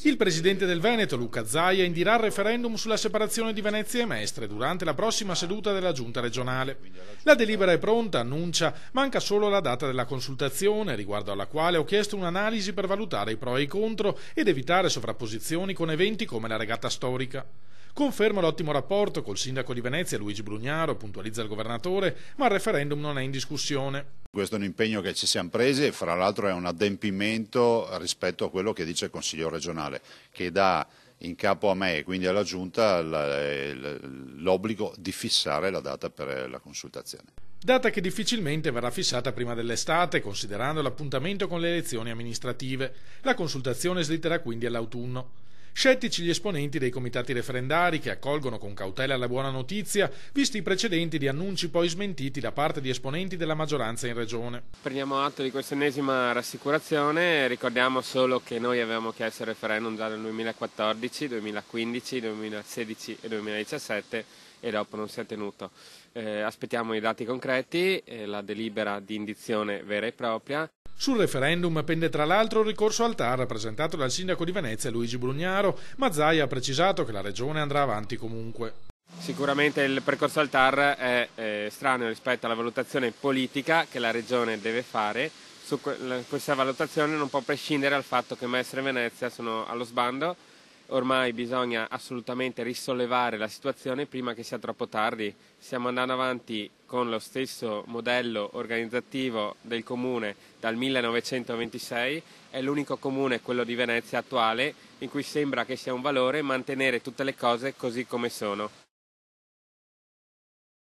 Il presidente del Veneto, Luca Zaia, indirà il referendum sulla separazione di Venezia e Mestre durante la prossima seduta della giunta regionale. La delibera è pronta, annuncia, manca solo la data della consultazione, riguardo alla quale ho chiesto un'analisi per valutare i pro e i contro ed evitare sovrapposizioni con eventi come la regata storica. Conferma l'ottimo rapporto col sindaco di Venezia Luigi Brugnaro, puntualizza il governatore, ma il referendum non è in discussione. Questo è un impegno che ci siamo presi e fra l'altro è un adempimento rispetto a quello che dice il Consiglio regionale, che dà in capo a me e quindi alla Giunta l'obbligo di fissare la data per la consultazione. Data che difficilmente verrà fissata prima dell'estate, considerando l'appuntamento con le elezioni amministrative. La consultazione slitterà quindi all'autunno. Scettici gli esponenti dei comitati referendari che accolgono con cautela la buona notizia, visti i precedenti di annunci poi smentiti da parte di esponenti della maggioranza in regione. Prendiamo atto di questa ennesima rassicurazione, ricordiamo solo che noi avevamo chiesto il referendum già nel 2014, 2015, 2016 e 2017 e dopo non si è tenuto. Aspettiamo i dati concreti, la delibera di indizione vera e propria. Sul referendum pende tra l'altro il ricorso al TAR presentato dal sindaco di Venezia Luigi Brugnaro, ma Zaia ha precisato che la regione andrà avanti comunque. Sicuramente il percorso al TAR è estraneo rispetto alla valutazione politica che la regione deve fare. Questa valutazione non può prescindere dal fatto che Mestre e Venezia sono allo sbando. Ormai bisogna assolutamente risollevare la situazione prima che sia troppo tardi. Stiamo andando avanti con lo stesso modello organizzativo del comune dal 1926, è l'unico comune, quello di Venezia attuale, in cui sembra che sia un valore mantenere tutte le cose così come sono.